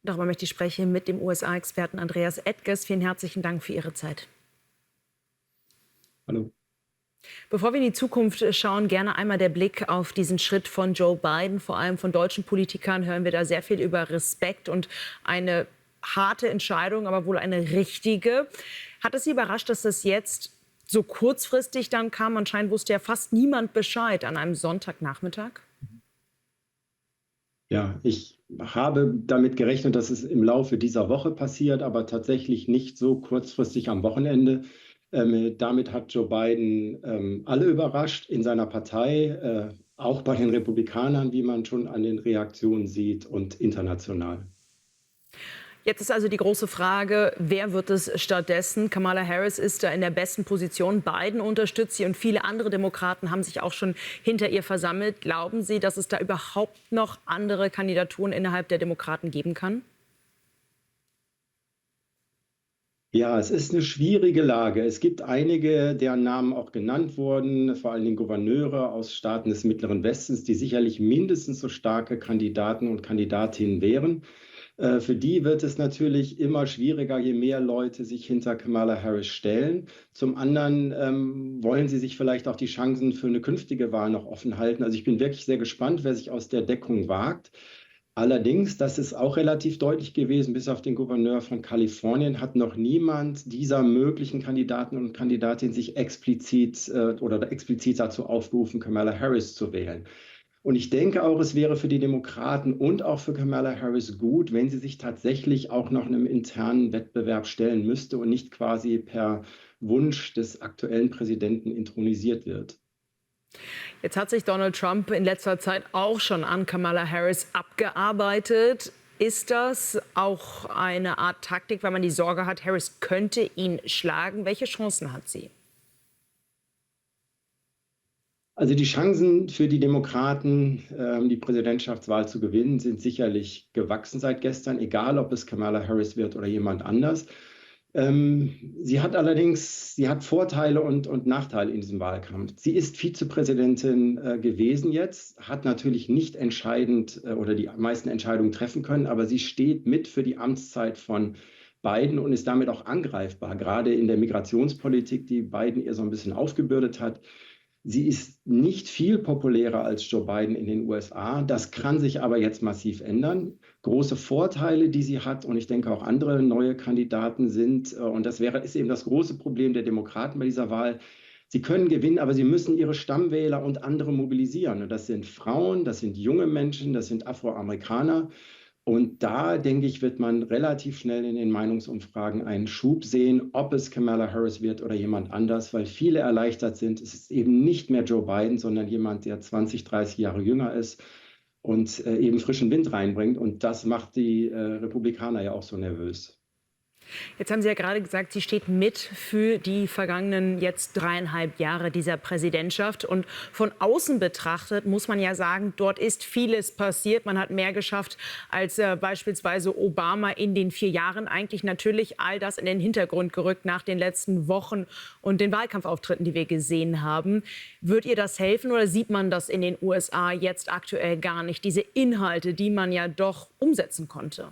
Darüber möchte ich sprechen mit dem USA-Experten Andreas Edges. Vielen herzlichen Dank für Ihre Zeit. Hallo. Bevor wir in die Zukunft schauen, gerne einmal der Blick auf diesen Schritt von Joe Biden. Vor allem von deutschen Politikern hören wir da sehr viel über Respekt und eine harte Entscheidung, aber wohl eine richtige. Hat es Sie überrascht, dass das jetzt so kurzfristig dann kam? Anscheinend wusste ja fast niemand Bescheid an einem Sonntagnachmittag. Ja, ich habe damit gerechnet, dass es im Laufe dieser Woche passiert, aber tatsächlich nicht so kurzfristig am Wochenende. Damit hat Joe Biden alle überrascht in seiner Partei, auch bei den Republikanern, wie man schon an den Reaktionen sieht, und international. Jetzt ist also die große Frage, wer wird es stattdessen? Kamala Harris ist da in der besten Position. Biden unterstützt sie und viele andere Demokraten haben sich auch schon hinter ihr versammelt. Glauben Sie, dass es da überhaupt noch andere Kandidaturen innerhalb der Demokraten geben kann? Ja, es ist eine schwierige Lage. Es gibt einige, deren Namen auch genannt wurden, vor allen Dingen Gouverneure aus Staaten des Mittleren Westens, die sicherlich mindestens so starke Kandidaten und Kandidatinnen wären. Für die wird es natürlich immer schwieriger, je mehr Leute sich hinter Kamala Harris stellen. Zum anderen wollen sie sich vielleicht auch die Chancen für eine künftige Wahl noch offen halten. Also ich bin wirklich sehr gespannt, wer sich aus der Deckung wagt. Allerdings, das ist auch relativ deutlich gewesen, bis auf den Gouverneur von Kalifornien hat noch niemand dieser möglichen Kandidaten und Kandidatinnen sich explizit oder explizit dazu aufgerufen, Kamala Harris zu wählen. Und ich denke auch, es wäre für die Demokraten und auch für Kamala Harris gut, wenn sie sich tatsächlich auch noch einem internen Wettbewerb stellen müsste und nicht quasi per Wunsch des aktuellen Präsidenten intronisiert wird. Jetzt hat sich Donald Trump in letzter Zeit auch schon an Kamala Harris abgearbeitet. Ist das auch eine Art Taktik, weil man die Sorge hat, Harris könnte ihn schlagen? Welche Chancen hat sie? Also die Chancen für die Demokraten, die Präsidentschaftswahl zu gewinnen, sind sicherlich gewachsen seit gestern, egal ob es Kamala Harris wird oder jemand anders. Sie hat Vorteile und Nachteile in diesem Wahlkampf. Sie ist Vizepräsidentin gewesen jetzt, hat natürlich nicht entscheidend oder die meisten Entscheidungen treffen können, aber sie steht mit für die Amtszeit von Biden und ist damit auch angreifbar, gerade in der Migrationspolitik, die Biden ihr so ein bisschen aufgebürdet hat. Sie ist nicht viel populärer als Joe Biden in den USA. Das kann sich aber jetzt massiv ändern. Große Vorteile, die sie hat, und ich denke auch andere neue Kandidaten sind, und ist eben das große Problem der Demokraten bei dieser Wahl. Sie können gewinnen, aber sie müssen ihre Stammwähler und andere mobilisieren. Und das sind Frauen, das sind junge Menschen, das sind Afroamerikaner. Und da, denke ich, wird man relativ schnell in den Meinungsumfragen einen Schub sehen, ob es Kamala Harris wird oder jemand anders, weil viele erleichtert sind. Es ist eben nicht mehr Joe Biden, sondern jemand, der 20, 30 Jahre jünger ist und eben frischen Wind reinbringt. Und das macht die Republikaner ja auch so nervös. Jetzt haben Sie ja gerade gesagt, sie steht mit für die vergangenen jetzt 3,5 Jahre dieser Präsidentschaft. Und von außen betrachtet muss man ja sagen, dort ist vieles passiert. Man hat mehr geschafft als beispielsweise Obama in den 4 Jahren. Eigentlich natürlich all das in den Hintergrund gerückt nach den letzten Wochen und den Wahlkampfauftritten, die wir gesehen haben. Wird ihr das helfen oder sieht man das in den USA jetzt aktuell gar nicht? Diese Inhalte, die man ja doch umsetzen konnte.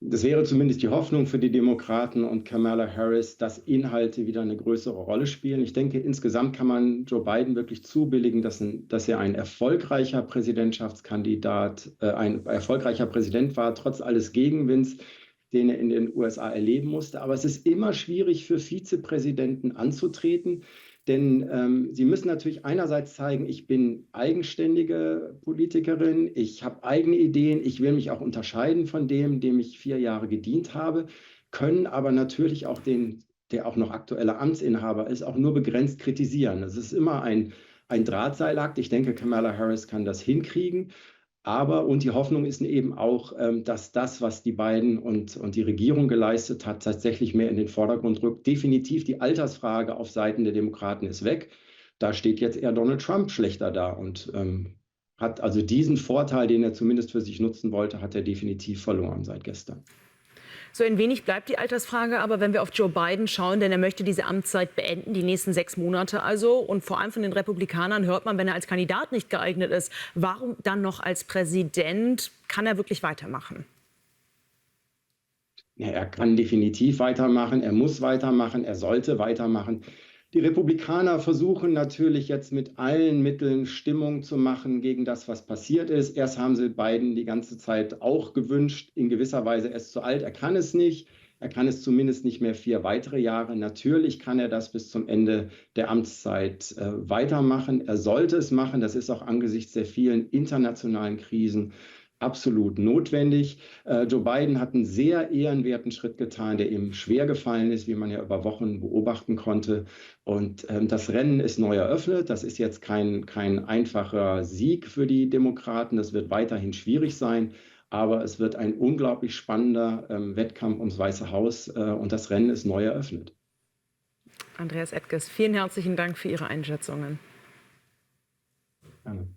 Das wäre zumindest die Hoffnung für die Demokraten und Kamala Harris, dass Inhalte wieder eine größere Rolle spielen. Ich denke, insgesamt kann man Joe Biden wirklich zubilligen, dass er ein erfolgreicher Präsidentschaftskandidat, ein erfolgreicher Präsident war, trotz alles Gegenwinds, den er in den USA erleben musste. Aber es ist immer schwierig für Vizepräsidenten anzutreten. Denn sie müssen natürlich einerseits zeigen, ich bin eigenständige Politikerin, ich habe eigene Ideen, ich will mich auch unterscheiden von dem ich 4 Jahre gedient habe, können aber natürlich auch den, der auch noch aktueller Amtsinhaber ist, auch nur begrenzt kritisieren. Es ist immer ein Drahtseilakt. Ich denke, Kamala Harris kann das hinkriegen. Aber, und die Hoffnung ist eben auch, dass das, was die beiden und die Regierung geleistet hat, tatsächlich mehr in den Vordergrund rückt. Definitiv die Altersfrage auf Seiten der Demokraten ist weg. Da steht jetzt eher Donald Trump schlechter da und hat also diesen Vorteil, den er zumindest für sich nutzen wollte, hat er definitiv verloren seit gestern. So ein wenig bleibt die Altersfrage, aber wenn wir auf Joe Biden schauen, denn er möchte diese Amtszeit beenden, die nächsten 6 Monate also. Und vor allem von den Republikanern hört man, wenn er als Kandidat nicht geeignet ist, warum dann noch als Präsident? Kann er wirklich weitermachen? Ja, er kann definitiv weitermachen, er muss weitermachen, er sollte weitermachen. Die Republikaner versuchen natürlich jetzt mit allen Mitteln Stimmung zu machen gegen das, was passiert ist. Erst haben sie Biden die ganze Zeit auch gewünscht, in gewisser Weise, er ist zu alt, er kann es nicht. Er kann es zumindest nicht mehr 4 weitere Jahre. Natürlich kann er das bis zum Ende der Amtszeit weitermachen. Er sollte es machen. Das ist auch angesichts der vielen internationalen Krisen absolut notwendig. Joe Biden hat einen sehr ehrenwerten Schritt getan, der ihm schwer gefallen ist, wie man ja über Wochen beobachten konnte. Und das Rennen ist neu eröffnet. Das ist jetzt kein einfacher Sieg für die Demokraten. Das wird weiterhin schwierig sein. Aber es wird ein unglaublich spannender Wettkampf ums Weiße Haus und das Rennen ist neu eröffnet. Andreas Ettges, vielen herzlichen Dank für Ihre Einschätzungen. Gerne.